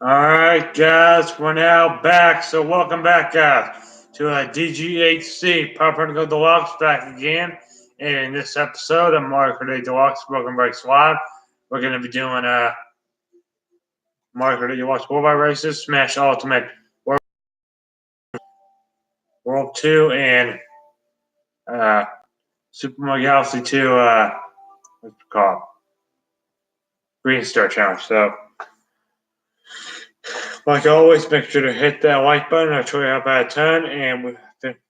Alright guys, we're now back, so welcome back guys to DGHC Proper Go Deluxe back again. And in this episode of Mario Kart 8 Deluxe Broken Breaks Live, we're going to be doing Mario Kart 8 Deluxe Worldwide Races, Smash Ultimate World 2, and Super Mario Galaxy 2, what's it called? Green Star Challenge. So, like always, make sure to hit that like button. I'll show you how bad a ton, and we're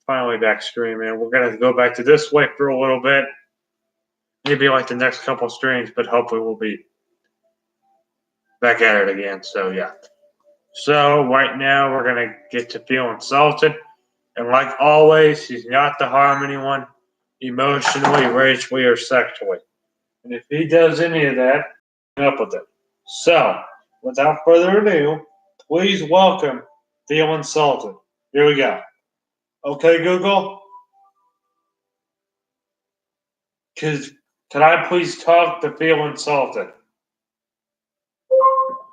finally back streaming. We're going to go back to this way for a little bit. Maybe like the next couple streams, but hopefully we'll be back at it again. So, yeah. So, right now, we're going to get to feeling salted. And like always, he's not to harm anyone emotionally, racially, or sexually. And if he does any of that, up with it. So, without further ado, please welcome Feel Insulted. Here we go. Okay, Google? Can I please talk to Feel Insulted?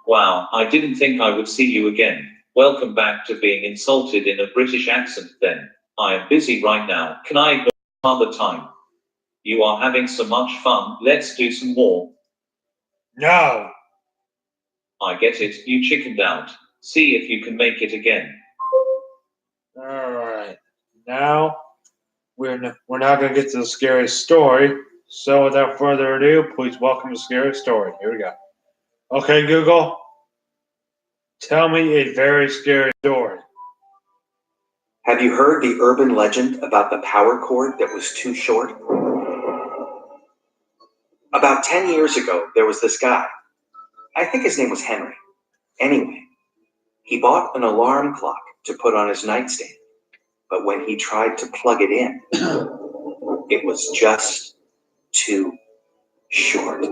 Wow, I didn't think I would see you again. Welcome back to being insulted in a British accent then. I am busy right now. Can I go another time? You are having so much fun. Let's do some more. No. I get it. You chickened out. See if you can make it again. Alright. Now, we're now going to get to the scary story. So, without further ado, please welcome the scary story. Here we go. Okay, Google. Tell me a very scary story. Have you heard the urban legend about the power cord that was too short? About 10 years ago, there was this guy. I think his name was Henry. Anyway, he bought an alarm clock to put on his nightstand. But when he tried to plug it in, it was just too short.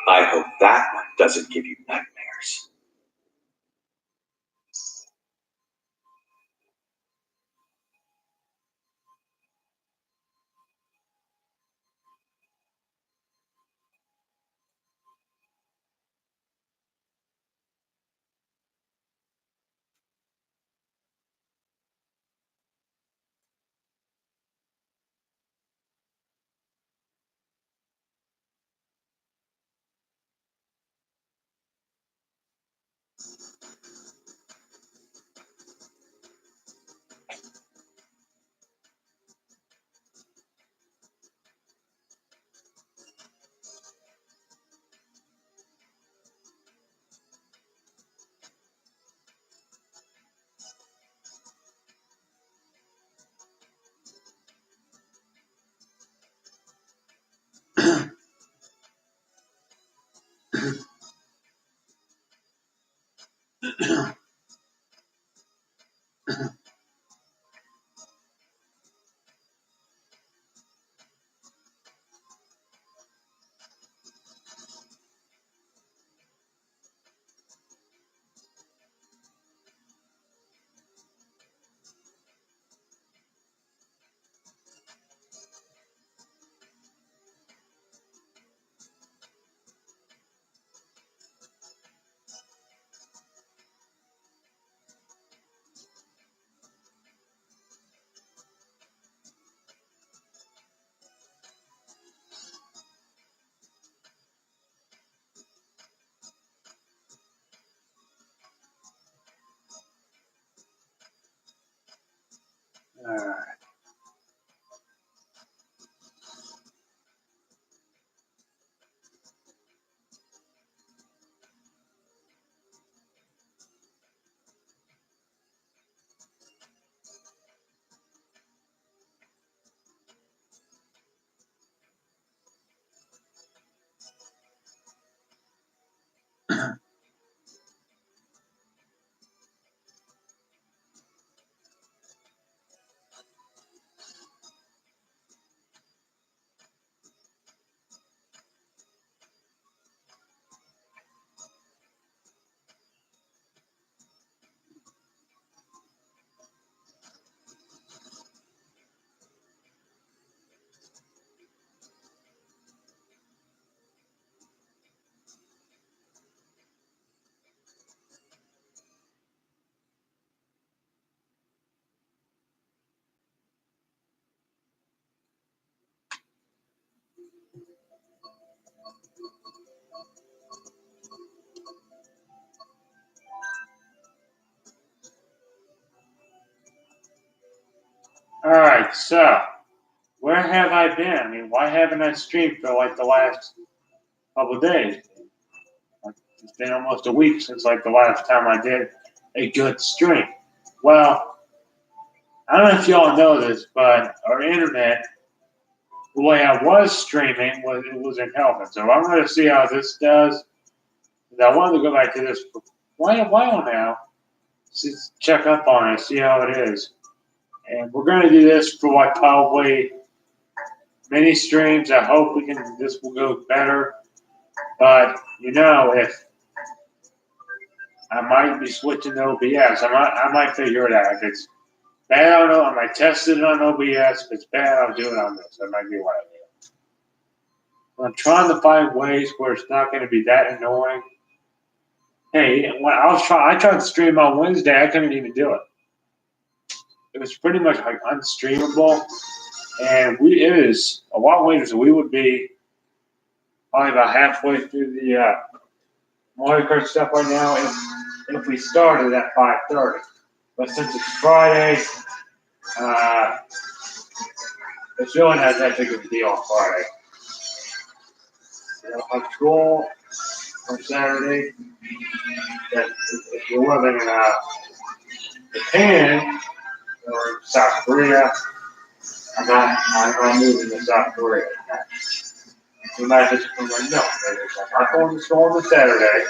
I hope that one doesn't give you nightmares. Alright. All right, so where have I been? I mean, why haven't I streamed for like the last couple of days? Like, it's been almost a week since like the last time I did a good stream. Well, I don't know if y'all know this, but our internet, the way I was streaming, was in helping. So I'm going to see how this does. I wanted to go back to this for quite a while now. Just check up on it, see how it is. And we're going to do this for like probably many streams. I hope this will go better. But, if I might be switching to OBS, I might figure it out. If it's bad, I don't know. I might test it on OBS. If it's bad, I'll do it on this. That might be what I do. I'm trying to find ways where it's not going to be that annoying. Hey, when I tried to stream on Wednesday. I couldn't even do it. It was pretty much like unstreamable, and it is a lot later, so we would be probably about halfway through the Mario Kart stuff right now if we started at 5:30. But since it's Friday, it's really not that big of a deal on Friday. On school on Saturday, that if you're living in Japan or South Korea, I'm not moving to South Korea. You might just come like, no, I'm not going to school on Saturday.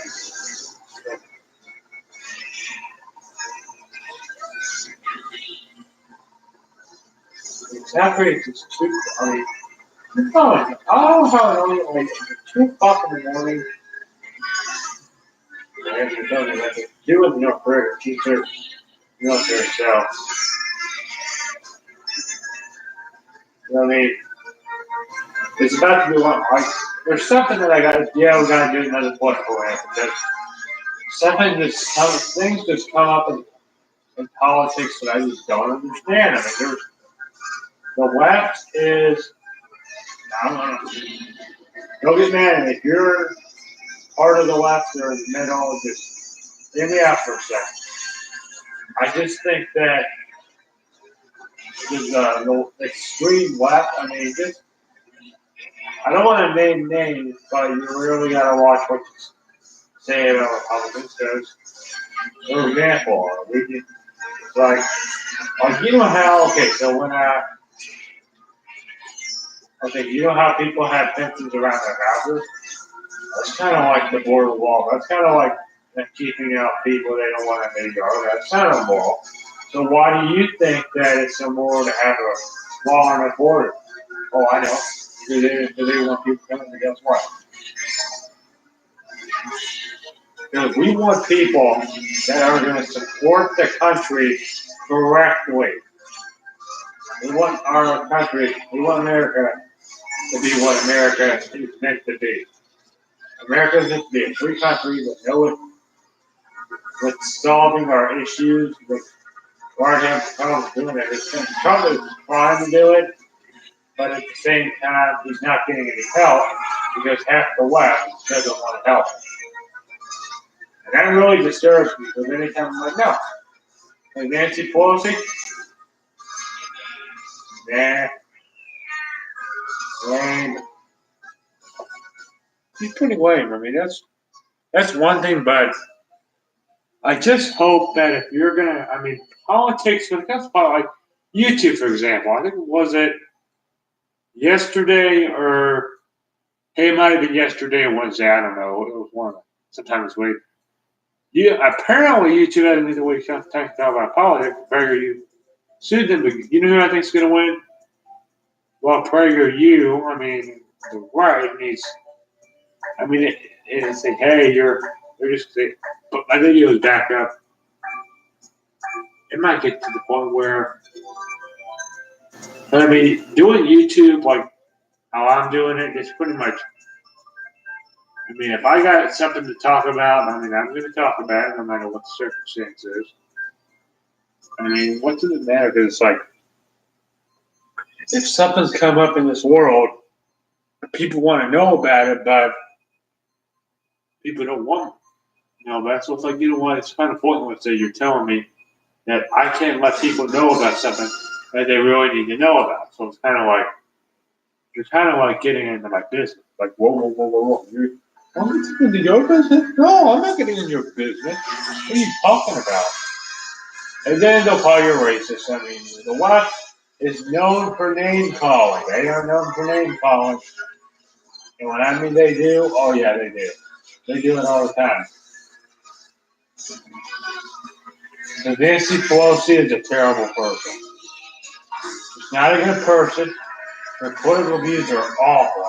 South Korea is just too, I don't know how it only like 2 o'clock in the morning. I have to tell you that they do it in North Korea, teacher, military, so. I mean, it's about to be one. There's something that we gotta do another point for it because things just come up in politics that I just don't understand. I mean, the left is, I don't know, don't get mad at me. If you're part of the left or the middle, just hear me out for a second. I just think that the extreme left, I mean, I don't want to name names, but you really got to watch what you say about Republicans. Because, for example, how, okay, so when you know how people have fences around their houses? That's kind of like the border wall. That's kind of like keeping out people they don't want in their yard. That's kind of moral. So why do you think that it's immoral to have a law on the border? Oh, I know. Because they want people coming to guess what? Because we want people that are going to support the country correctly. We want our country, we want America to be what America is meant to be. America is meant to be a free country with solving our issues, with guarding Trump doing it. Trump is trying to do it, but at the same time, he's not getting any help because half the West doesn't want to help him. And that really disturbs me because anytime I'm like, no. Like Nancy Pelosi, nah, lame. She's pretty lame. I mean, that's one thing, but I just hope that if you're gonna, I mean, politics, when it comes to like YouTube, for example, I think was it yesterday or hey, it might have been yesterday or Wednesday. I don't know. It was one of them. Sometime this week. Apparently YouTube hasn't been the way to talk about politics. PragerU sued them, but you know who I think is going to win? Well, PragerU, I mean, the right needs. I mean, it's say, hey, they're just saying, but my video is back up. It might get to the point where, but I mean, doing YouTube like how I'm doing it, it's pretty much. I mean, if I got something to talk about, I mean, I'm going to talk about it no matter what the circumstance is. I mean, what does it matter? Because it's like, if something's come up in this world, people want to know about it, but people don't want to know about it. So it's like, you know what? It's kind of pointless that you're telling me that I can't let people know about something that they really need to know about. So it's kind of like, you're kind of like getting into my business. Like, whoa. I'm getting into your business? No, I'm not getting into your business. What are you talking about? And then they'll call you racist. I mean, the left is known for name calling. They are known for name calling. And when I mean they do, oh yeah, they do. They do it all the time. And Nancy Pelosi is a terrible person. She's not a good person. Her political views are awful.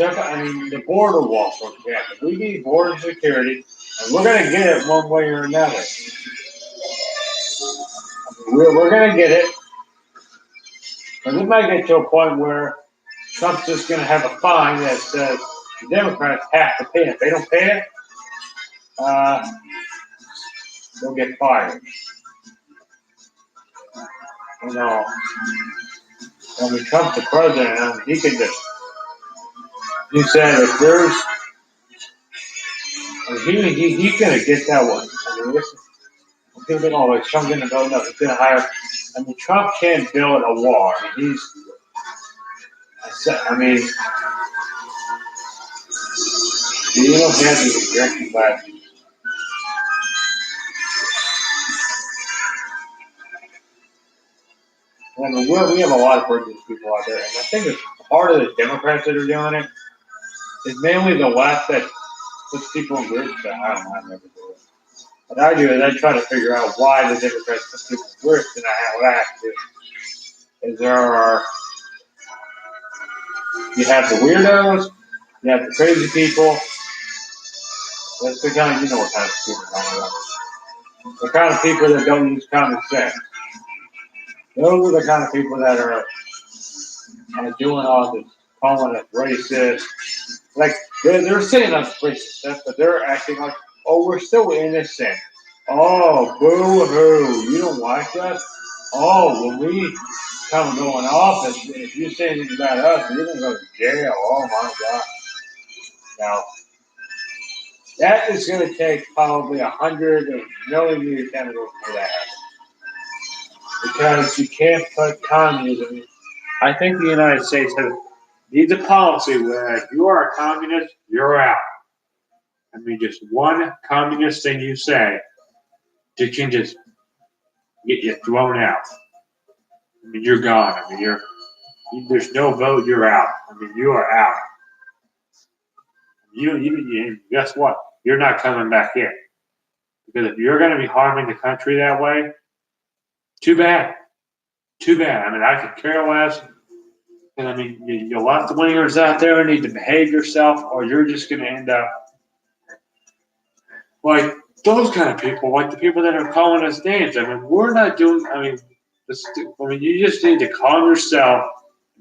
I mean, the border wall, for example. We need border security, and we're going to get it one way or another. We're going to get it. And we might get to a point where Trump's just going to have a fine that says the Democrats have to pay it. If they don't pay it, they'll get fired. You know, when Trump's the president, he can just, he said if there's, he's going to get that one. I mean, listen, people think, oh, like Trump's going to build up, he's going to hire. I mean, Trump can't build a wall. I mean, you don't have these injection classes. I mean, we have a lot of British people out there, and I think it's part of the Democrats that are doing it. It's mainly the left that puts people in groups that I don't know, I never do it. What I do is I try to figure out why the Democrats put people in groups, and what I have to do is you have the weirdos, you have the crazy people. That's the kind of, you know what kind of people I'm talking about. The kind of people that don't use common sense. Those are the kind of people that are doing all this, calling us racist. Like, they're saying us racist, but they're acting like, oh, we're still innocent. Oh, boo-hoo, you don't like us? Oh, when we come to go in office, if you say anything about us, you're going to go to jail. Oh, my God. Now, that is going to take probably 100 million years down the road for that happen. Because you can't put communism. I think the United States needs a policy where if you are a communist, you're out. I mean, just one communist thing you say, you can just get you thrown out. I mean, you're gone. I mean, there's no vote, you're out. I mean, you are out. You guess what? You're not coming back in. Because if you're going to be harming the country that way, too bad. Too bad. I mean, I could care less. And I mean, you left wingers out there need to behave yourself, or you're just going to end up like those kind of people, like the people that are calling us names. I mean, we're not doing. You just need to calm yourself,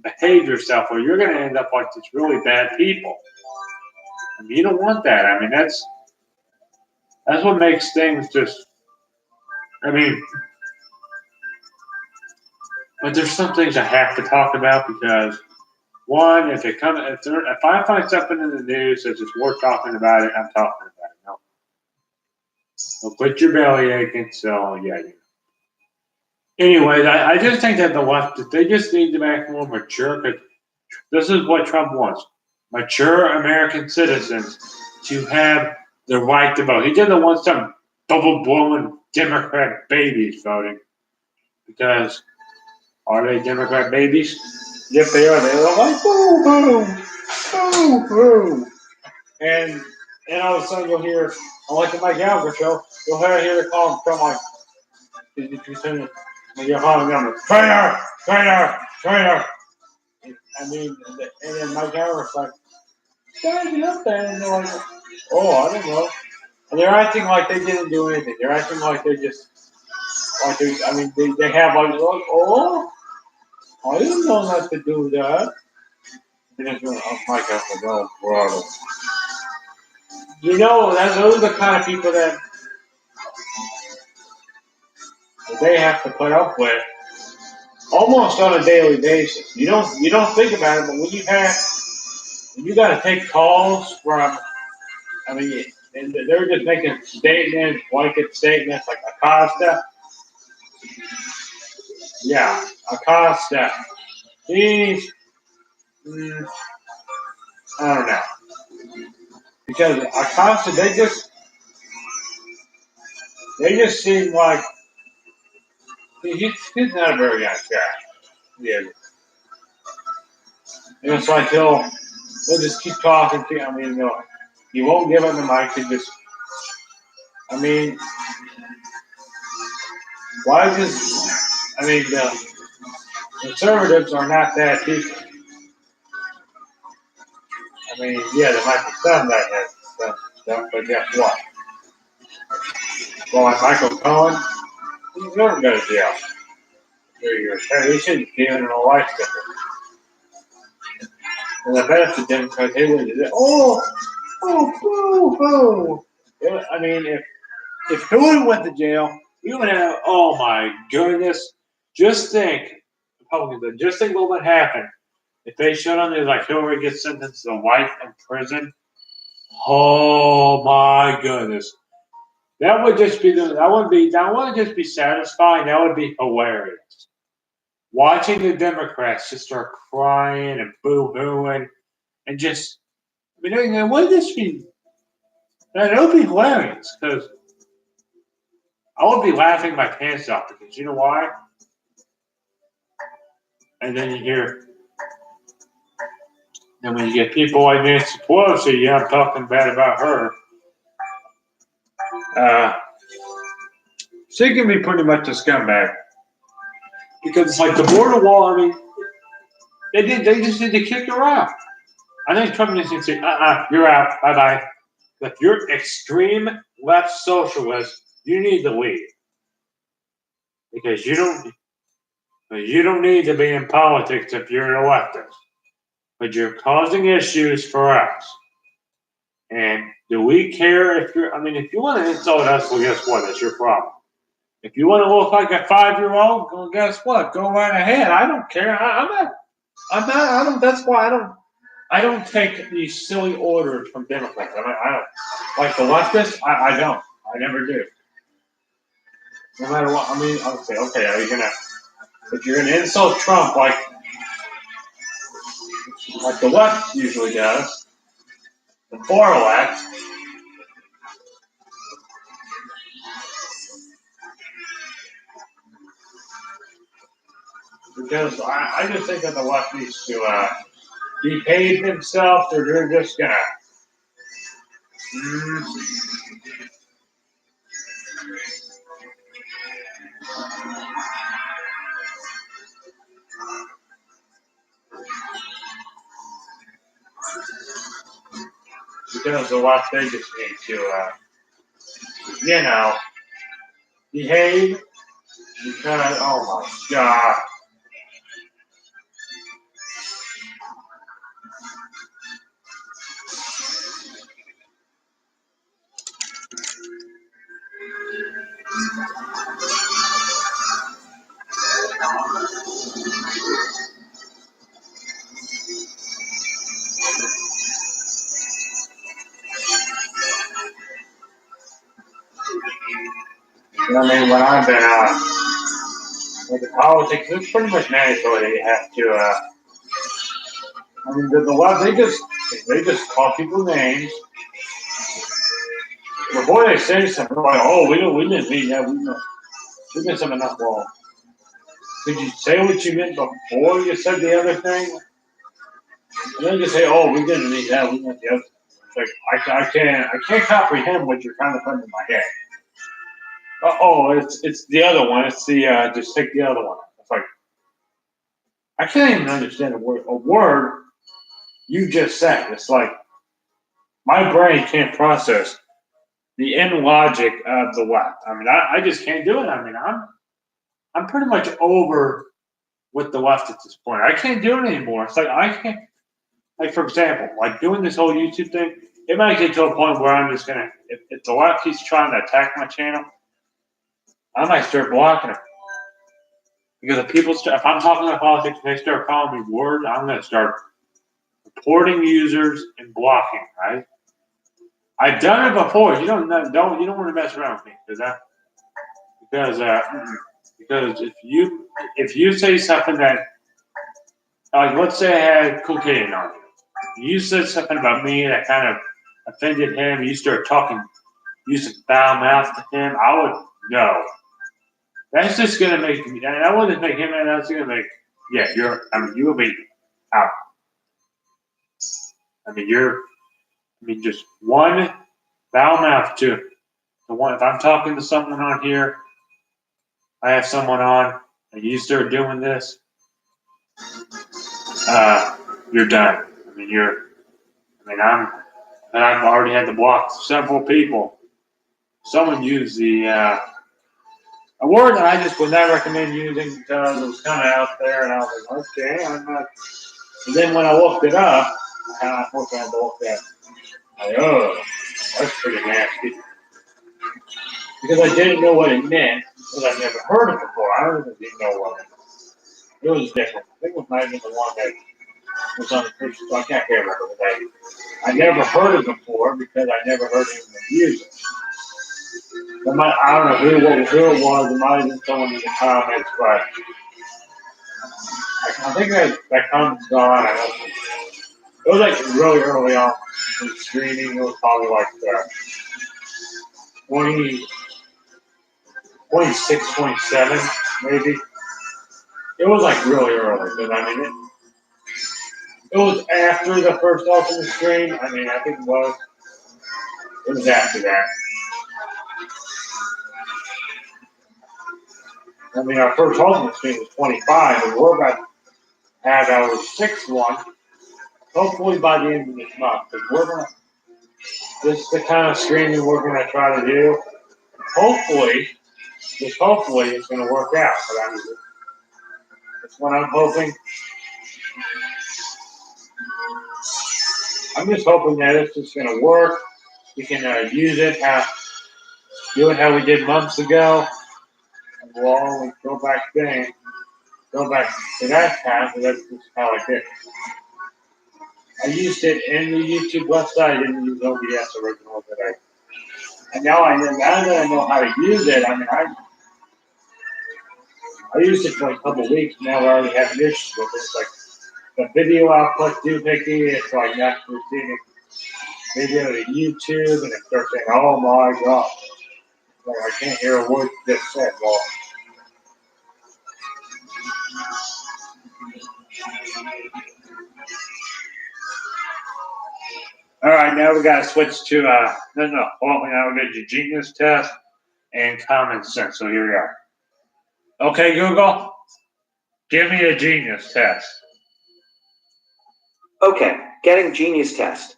behave yourself, or you're going to end up like these really bad people. I mean, you don't want that. I mean, that's what makes things just. I mean. But there's some things I have to talk about because, one, if I find something in the news that's just worth talking about it, I'm talking about it. No. So quit your belly aching. So yeah. Anyways, I just think that the left, they just need to make more mature. Because this is what Trump wants: mature American citizens to have the right to vote. He doesn't want some double blowing Democrat babies voting because. Are they Democrat babies? Yes, they are. They're like, boo, boo, boo, boo. And all of a sudden you'll hear, like the Mike Gallagher show, you'll hear the call from like, you're calling them, traitor, traitor, traitor. I mean, and then Mike Gallagher's like, stand up there. And they're like, oh, I don't know. And they're acting like they didn't do anything. They're acting like they just, they have like, oh, I didn't know not to do that. You know, those are the kind of people that they have to put up with almost on a daily basis. You don't think about it, but when you got to take calls from, and they're just making statements, blanket statements like Acosta. yeah, Acosta. He's, I don't know. Because Acosta, they just seem like he's not a very young guy. Yeah. And it's like he'll just keep talking to you. I mean, he won't give him the mic. He just, I mean, why does, I mean, the conservatives are not that people. I mean, yeah, there might be some that have stuff, but guess what? Well, like Michael Cohen, he's never going to jail. 3 years. Hey, he shouldn't be given a life sentence. And I bet if the Democrats, they would have said, boo, boo. Yeah, I mean, if Hillary went to jail, you would have, oh my goodness. Just think, Republicans, just think what would happen if they showed on there like Hillary gets sentenced to life in prison. Oh my goodness. That would just be that wouldn't just be satisfying, that would be hilarious. Watching the Democrats just start crying and boo-hooing and just, I mean, it would just be, that would be hilarious because I would be laughing my pants off because you know why? And then you hear, and when you get people like Nancy Pelosi, yeah, I'm talking bad about her. She can be pretty much a scumbag because it's like the border wall. I mean, they just need to kick her out. I think Trump needs to say, you're out, bye bye. If you're extreme left socialist, you need to leave because you don't need to be in politics if you're an electist. But you're causing issues for us. And do we care if you're, I mean, if you want to insult us, well, guess what? That's your problem. If you want to look like a 5-year-old, well, guess what? Go right ahead. I don't care. That's why I don't take these silly orders from Democrats. I don't, like the leftists, I don't. I never do. No matter what, I mean, okay, if you're gonna insult Trump like the left usually does, the far left, because I just think that the left needs to behave themselves, or they're just gonna. Because the left, they just need to, behave. Because, oh my God. I mean, when I've been with the politics, it's pretty much mandatory that you have to. I mean, the left, they just call people names. Before they say something, they're like, oh, we didn't mean that. We did something enough wrong. Did you say what you meant before you said the other thing? And then just say, oh, we didn't mean that. We meant the other. It's like I can't comprehend what you're trying to put in my head. It's the other one. It's the just take the other one. It's like I can't even understand a word you just said. It's like my brain can't process the end logic of the left. I mean, I just can't do it. I mean, I'm pretty much over with the left at this point. I can't do it anymore. It's like I can't. Like for example, like doing this whole YouTube thing, it might get to a point where I'm just gonna if the left keeps trying to attack my channel, I might start blocking them. Because if I'm talking about politics, if they start calling me words, I'm going to start reporting users and blocking. Right? I've done it before. You don't want to mess around with me because Because if you say something that, like, let's say I had cocaine on you, you said something about me that kind of offended him, you start talking, using foul mouth to him, I would know. That's just gonna make me, and I wouldn't make him, and that's gonna make, yeah, you will be out. Just one foul mouth to the one. If I'm talking to someone on here, I have someone on, and you start doing this, you're done. I've already had to block several people. Someone used a word that I just would not recommend using because it was kind of out there, and I was like, okay, I'm not. And then when I looked it up, I looked at it, like, oh, that's pretty nasty. Because I didn't know what it meant, because I've never heard it before. I don't even know what it was different. I think it was not even the one that was on the Christian, so I can't remember the name. I never heard it before because I never heard anyone use it. I don't know who it was. It might have been someone in the comments, but I think that comment's gone. It was like really early on in streaming. It was probably like 26, 27, maybe. It was like really early, because it was after the first Ultimate stream. I think it was. It was after that. Our first Ultimate stream was 25, and we're about to have our sixth one, hopefully by the end of this month. Because this is the kind of streaming we're gonna try to do. Hopefully it's gonna work out. But that's what I'm hoping. I'm just hoping that it's just gonna work. We can use it, do it how we did months ago, and we'll always go back to that time, but that's just how I did. I used it in the YouTube website. I didn't use OBS original today. And now that I know how to use it, I used it for a couple of weeks. Now I already have issues with it. It's like the video output doohickey. It's like not receiving video to YouTube, and it starts saying, "Oh my God!" Like, I can't hear a word you just said. Well, all right, now we got to switch to now we got your genius test and common sense. So here we are. Okay, Google, give me a genius test. Okay, getting genius test.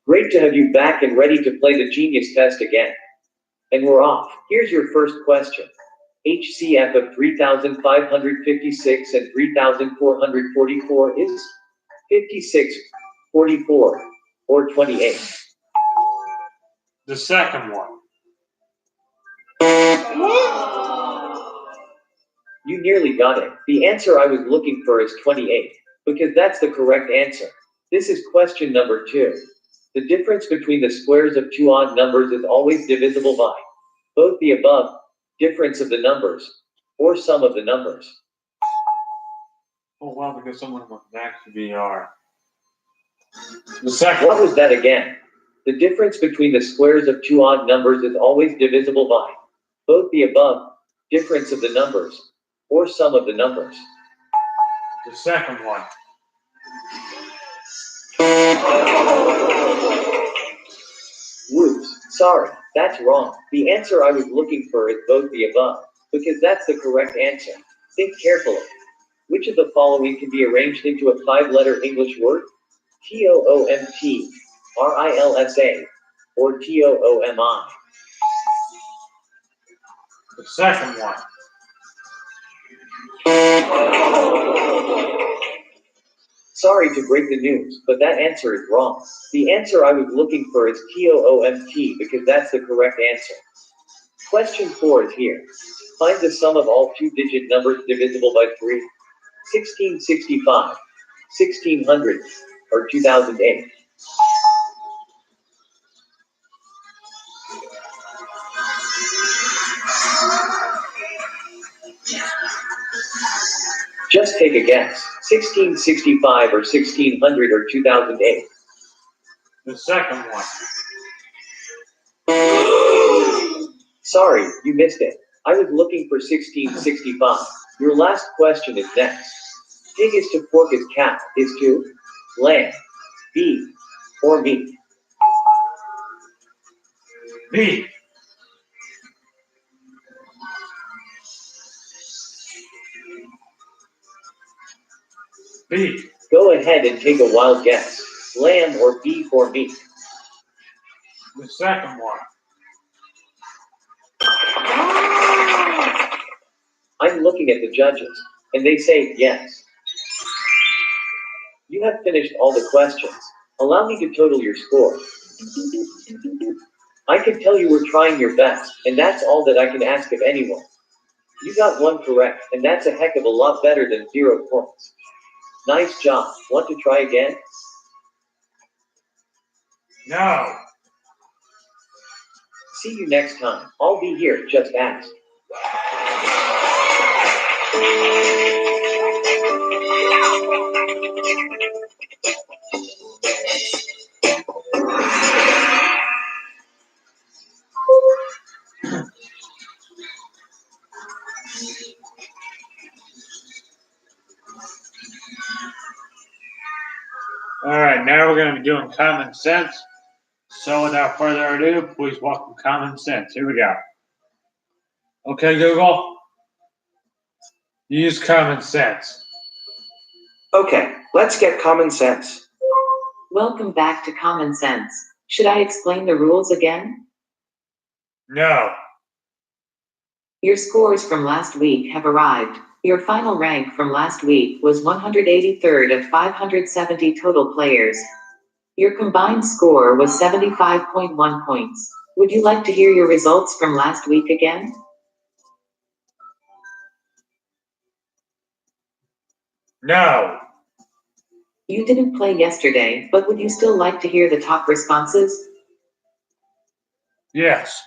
Great to have you back and ready to play the genius test again. And we're off. Here's your first question. HCF of 3,556 and 3,444 is 56, 44, or 28. The second one. You nearly got it. The answer I was looking for is 28, because that's the correct answer. This is question number 2. The difference between the squares of two odd numbers is always divisible by both the above, difference of the numbers, or sum of the numbers. Oh, wow, because someone went back to VR. The second. What was that again? The difference between the squares of two odd numbers is always divisible by both the above, difference of the numbers, or sum of the numbers. The second one. Whoops, sorry, that's wrong. The answer I was looking for is both the above, because that's the correct answer. Think carefully. Which of the following can be arranged into a 5-letter English word? TOOMT, RILSA, or TOOMI? The second one. Sorry to break the news, but that answer is wrong. The answer I was looking for is TOOMT, because that's the correct answer. Question 4 is here. Find the sum of all 2-digit numbers divisible by 3. 1665, 1600, or 2008? Just take a guess. 1665 or 1600 or 2008? The second one. Sorry, you missed it. I was looking for 1665. Your last question is next. Pig is to pork as cat is to lamb, beef, or meat. B. B. Go ahead and take a wild guess. Lamb or beef or meat? The second one. I'm looking at the judges, and they say yes. You have finished all the questions. Allow me to total your score. I can tell you were trying your best, and that's all that I can ask of anyone. You got one correct, and that's a heck of a lot better than 0 points. Nice job. Want to try again? No. See you next time. I'll be here, just ask. All right, now we're going to be doing common sense. So without further ado, please welcome common sense. Here we go. Okay, Google. Use common sense. Okay, let's get common sense. Welcome back to Common Sense. Should I explain the rules again? No. Your scores from last week have arrived. Your final rank from last week was 183rd of 570 total players. Your combined score was 75.1 points. Would you like to hear your results from last week again? No. You didn't play yesterday, but would you still like to hear the top responses? Yes.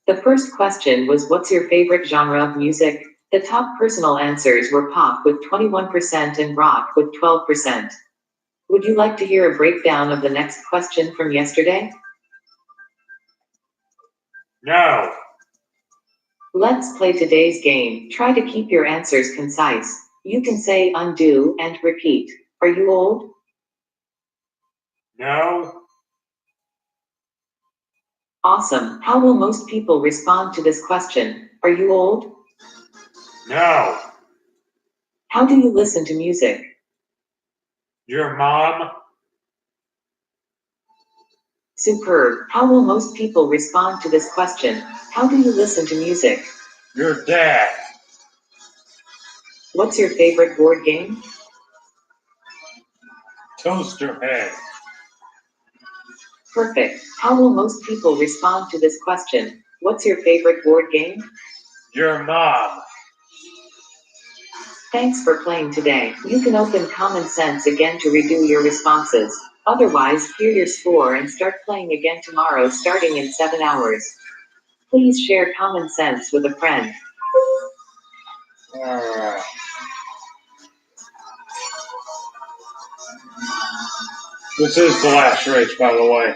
The first question was, what's your favorite genre of music? The top personal answers were pop with 21% and rock with 12%. Would you like to hear a breakdown of the next question from yesterday? No. Let's play today's game. Try to keep your answers concise. You can say undo and repeat. Are you old? No. Awesome. How will most people respond to this question? Are you old? No. How do you listen to music? Your mom? Superb. How will most people respond to this question? How do you listen to music? Your dad? What's your favorite board game? Toaster head? Perfect. How will most people respond to this question? What's your favorite board game? Your mom? Thanks for playing today. You can open Common Sense again to redo your responses. Otherwise, hear your score and start playing again tomorrow starting in 7 hours. Please share Common Sense with a friend. Alright. This is the last race, by the way.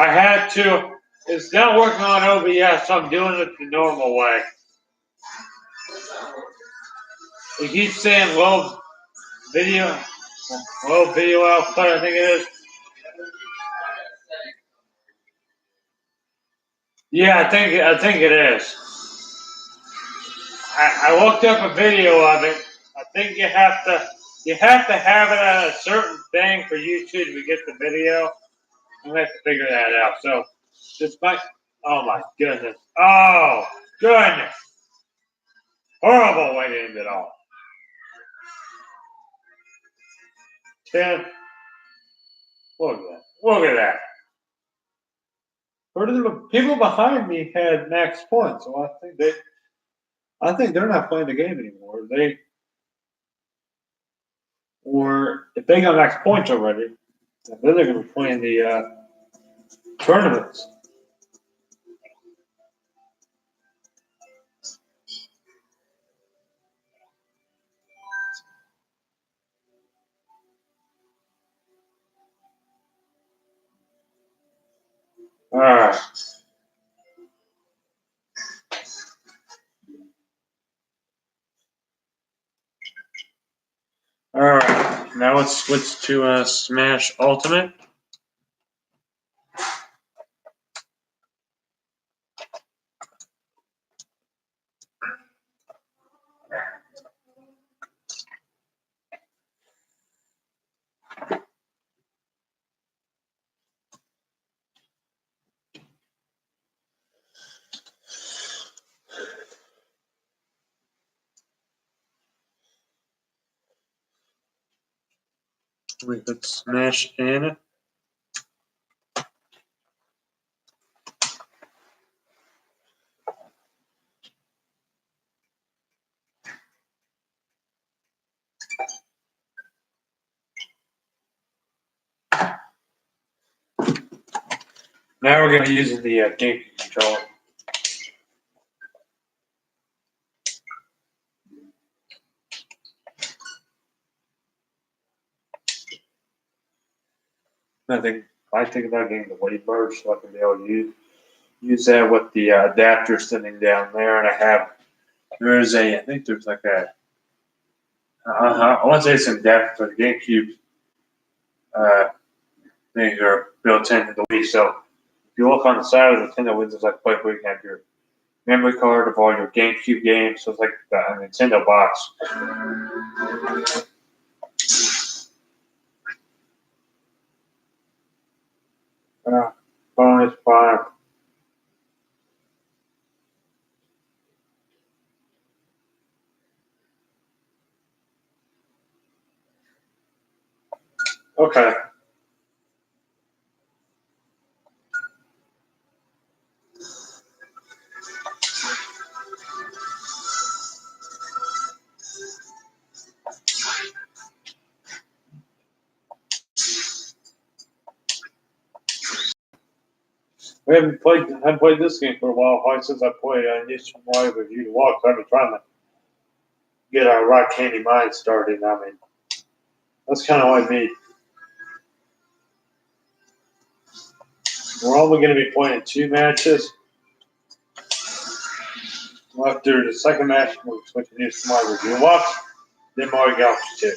I had to. It's not working on OBS, so I'm doing it the normal way. It keeps saying low video output, I think it is. Yeah, I think it is. I looked up a video of it. I think you have to have it at a certain thing for YouTube to get the video. I'm gonna have to figure that out. So this might. Oh my goodness. Oh goodness. Horrible way to end it all. 10. Look at that. Look at that. People behind me had max points, so I think they're not playing the game anymore. Or if they got max points already, then they're going to be playing the tournaments. All right. All right. Now let's switch to Smash Ultimate. We put Smash in. Now we're going to use the game controller. I think about getting the weight merge so I can be able to use that with the adapter sitting down there, and I think there's like a I want to say it's an adapter for the GameCube things are built into the Wii. So if you look on the side of the Nintendo Wii, there's like a place where you can have your memory card of all your GameCube games. So it's like a Nintendo box. Bonus 5. Okay. I haven't played this game for a while. Probably since I played New Super Mario Review to Walk. So I've been trying to get our Rock Candy Mine started. I mean, that's kind of like me. We're only going to be playing 2 matches. After the second match, we'll switch to New Super Mario Review Walk. Then Mario Galaxy 2.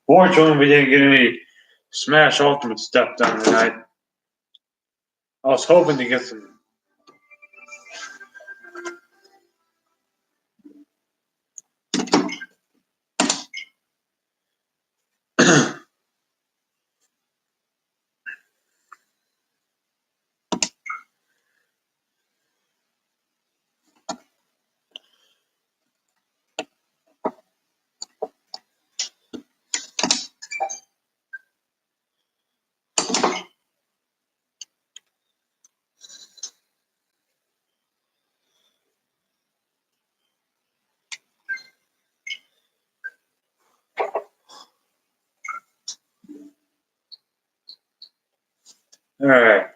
Fortunately, we didn't get any Smash Ultimate stuff done tonight. I was hoping to get some. All right.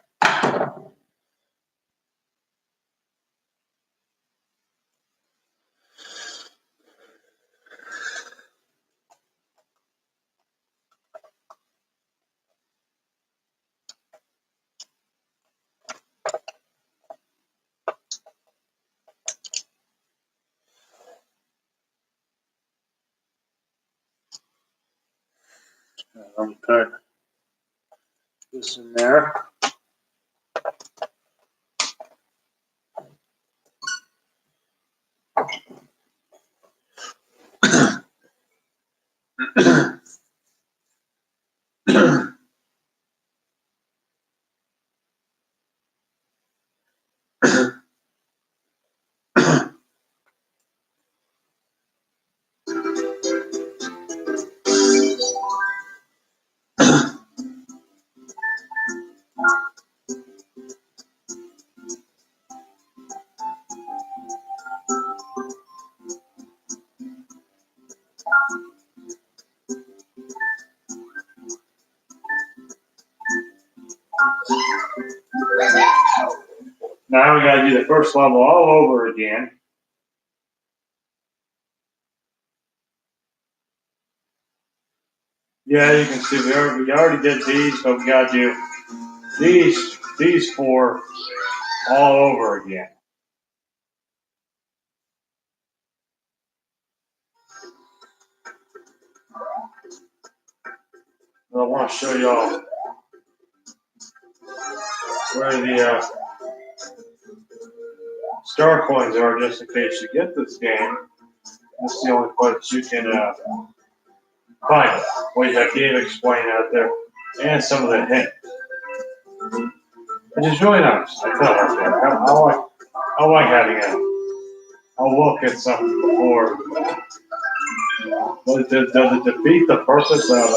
Let me put this in there. Now we got to do the first level all over again. Yeah, you can see we already did these, but we got to do these 4 all over again. I want to show y'all where the star coins are, just in case you get this game. That's the only place you can find it. We have game explained out there, and some of the hints, which is really nice. I like having a look at something before. But does it defeat the purpose of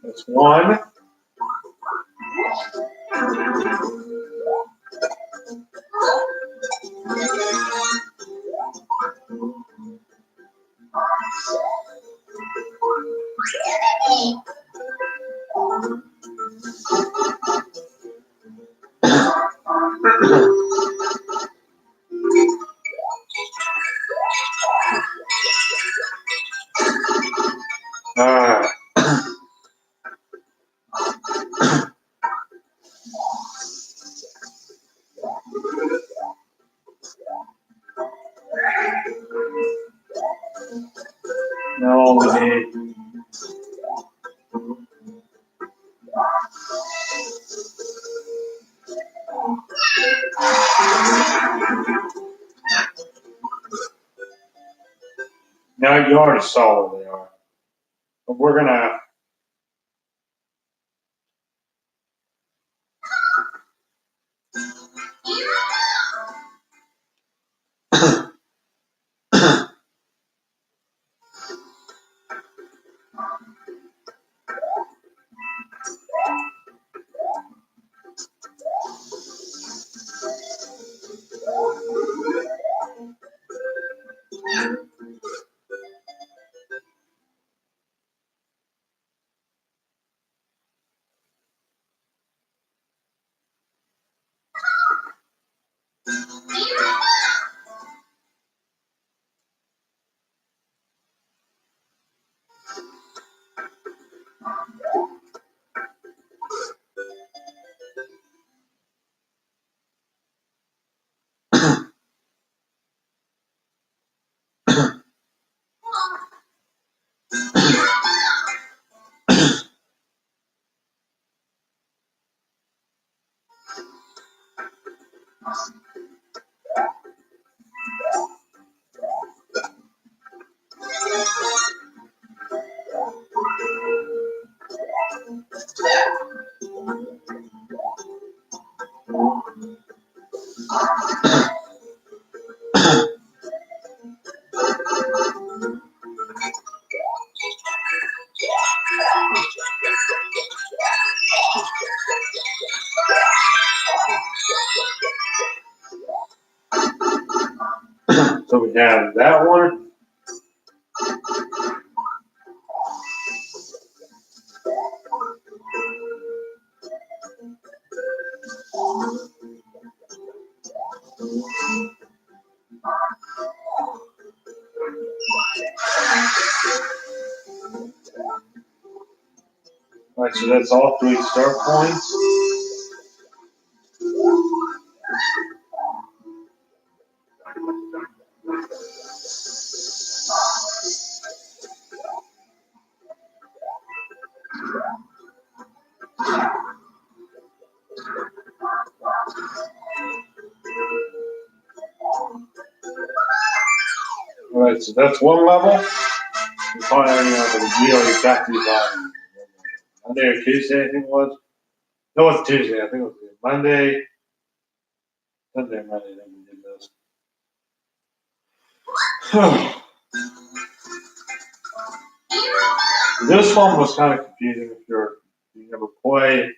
it's one. No, we need. Now you already saw where they are, but we're gonna. So we have that one. All right, so that's all 3 star points. All right, so that's one level. We probably already got these on Monday or Tuesday, I think it was. No, it's Tuesday. I think it was Monday. Sunday, Monday, then we did those. This one was kind of confusing if you never played.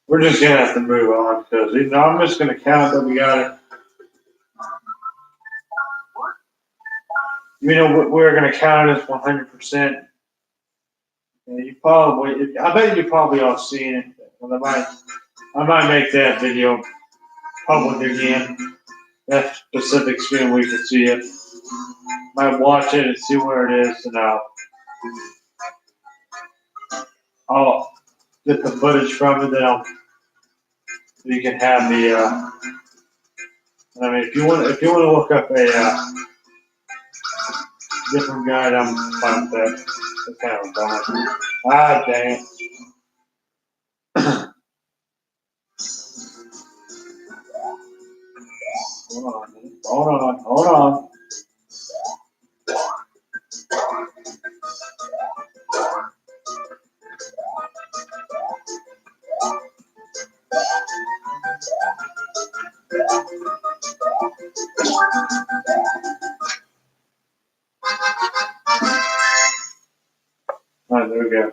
We're just gonna have to move on because I'm just gonna count that we got it. We're gonna count it as 100%. You probably, I bet you probably all seen it. I might make that video public again. That specific screen where you can see it. Might watch it and see where it is, and I'll get the footage from it. Then you can have the. I mean, if you want to look up a different guide, I'm fine with that. That's kind of dumb. Ah, dang it. Hold on. All right, there we go.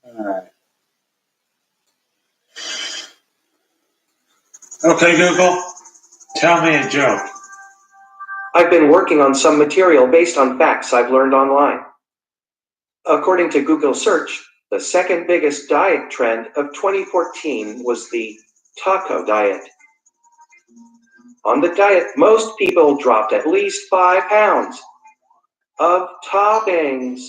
Alright. Okay, Google, tell me a joke. I've been working on some material based on facts I've learned online. According to Google search, the second biggest diet trend of 2014 was the taco diet. On the diet, most people dropped at least 5 pounds of toppings.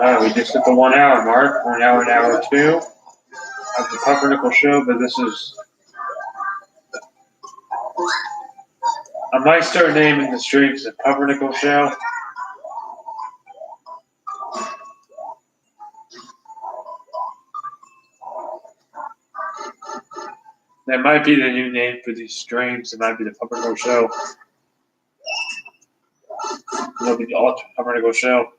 Alright, we just hit the 1 hour mark. We're now in hour 2 of the Pumpernickel Show, but this is... I might start naming the streams the Pumpernickel Show. That might be the new name for these streams. It might be the Pumpernickel Show. It'll be the Ultimate Pumpernickel Show.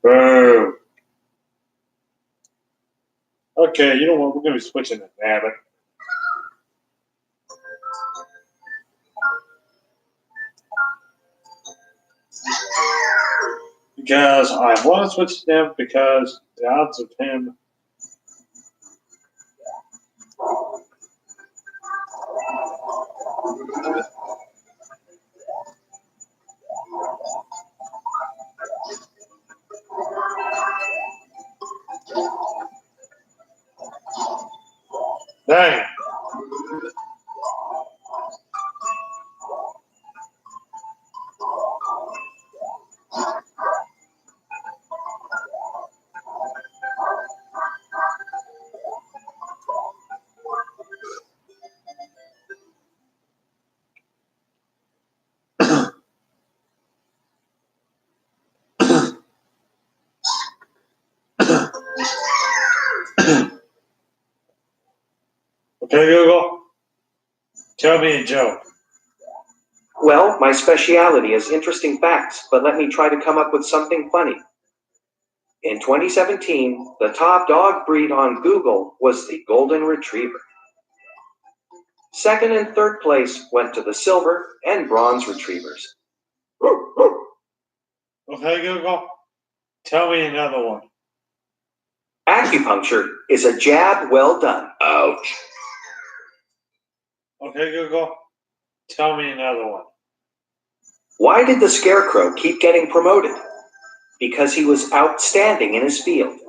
Boo. Okay, you know what? We're going to be switching to Abbott. Because I want to switch to him because the odds of him dang. Okay, Google, tell me a joke. Well, my speciality is interesting facts, but let me try to come up with something funny. In 2017, the top dog breed on Google was the Golden Retriever. Second and third place went to the Silver and Bronze Retrievers. Okay, Google, tell me another one. Acupuncture is a jab well done. Ouch. Okay, Google, tell me another one. Why did the Scarecrow keep getting promoted? Because he was outstanding in his field.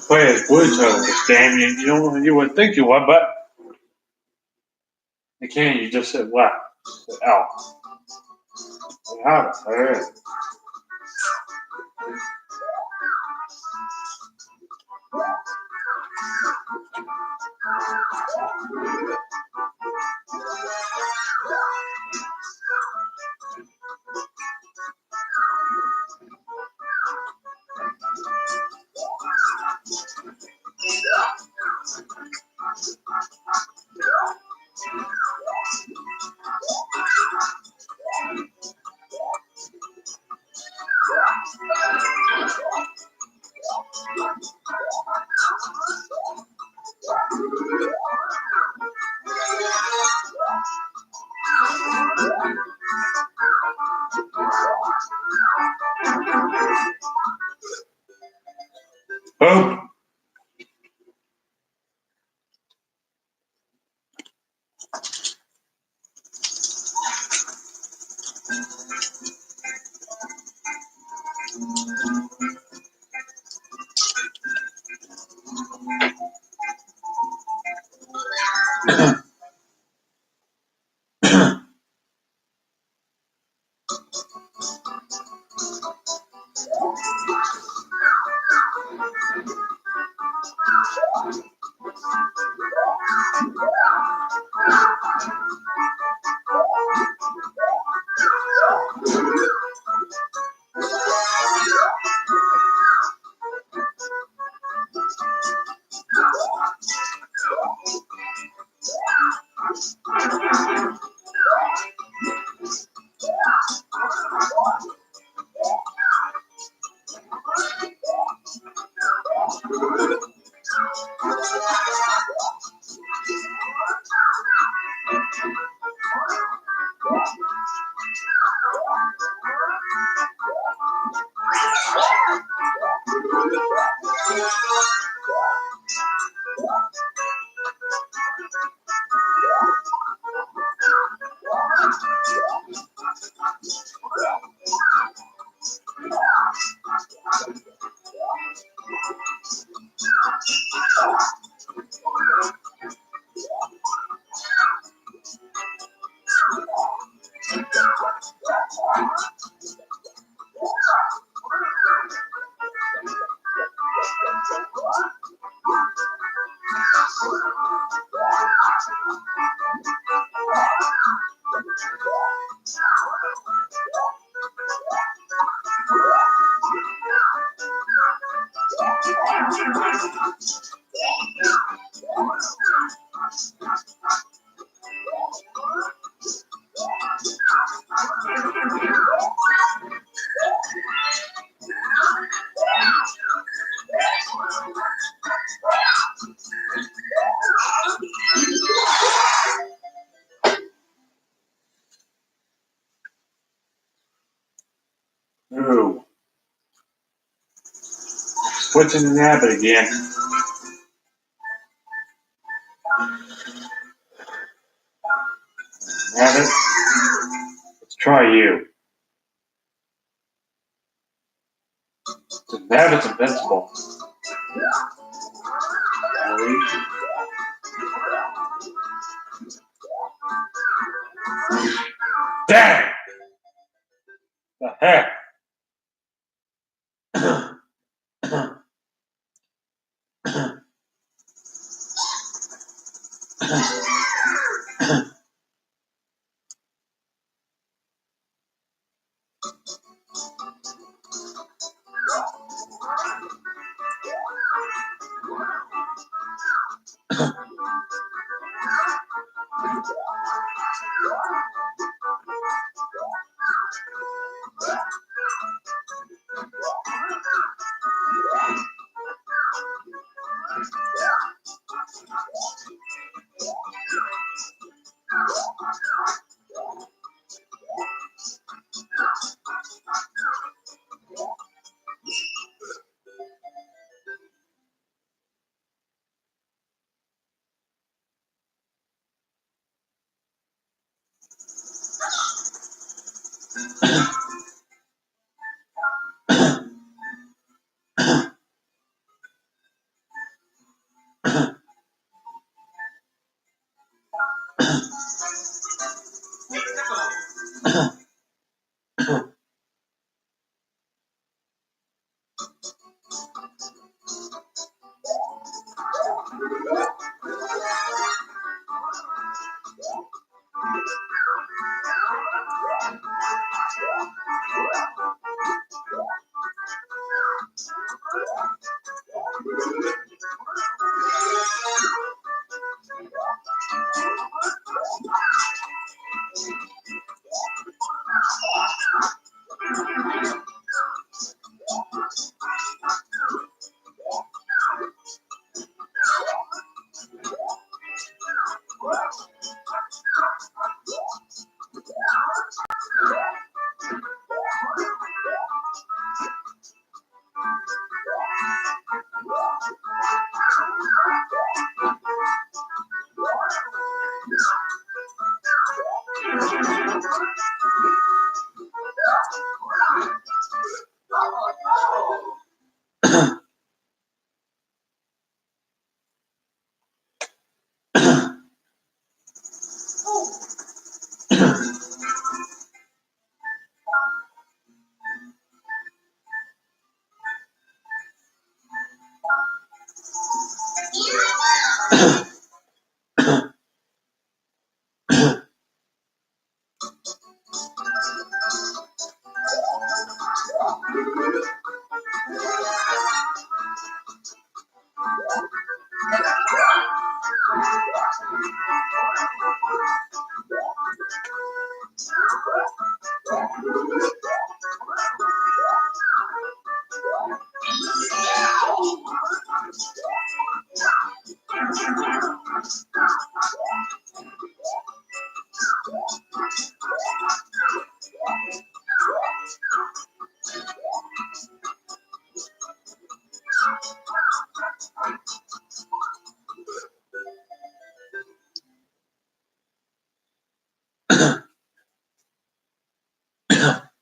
play as blue turtle this game. You would think you would, but you can't. You just hit left. Hit L. There it is. Boom. Ooh. Switching the habit again. Habit. Let's try you. The habit's invincible. Dang! The heck?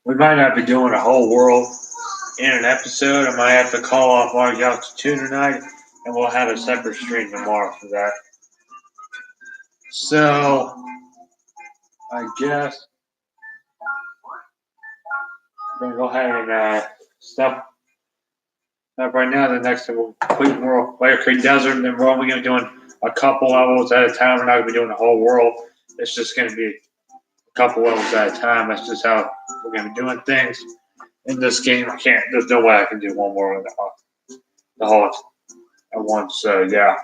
We might not be doing a whole world in an episode. I might have to call off Mario Galaxy 2 tonight, and we'll have a separate stream tomorrow for that. So, I guess we're going to go ahead and stop right now. The next time we'll complete World Layer Creek Desert, and then we're only going to be doing a couple levels at a time. We're not going to be doing the whole world. It's just going to be a couple levels at a time. That's just how we're going to be doing things. In this game, there's no way I can do one world the whole at once. So, yeah.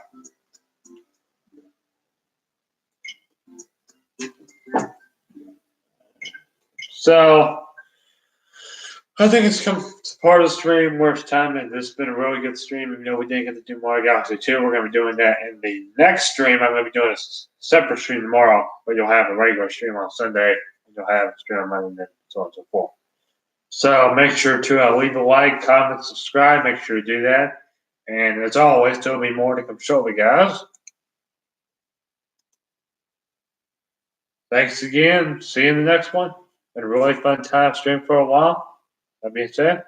So, I think it's come to part of the stream where it's time, and this has been a really good stream. Even though we didn't get to do Mario Galaxy 2, we're going to be doing that in the next stream. I'm going to be doing a separate stream tomorrow, but you'll have a regular stream on Sunday, and you'll have a stream on Monday, and so on and so forth. So make sure to leave a like, comment, subscribe. Make sure to do that. And as always, there'll be more to come shortly, guys. Thanks again. See you in the next one. Been a really fun time streaming for a while. That being said,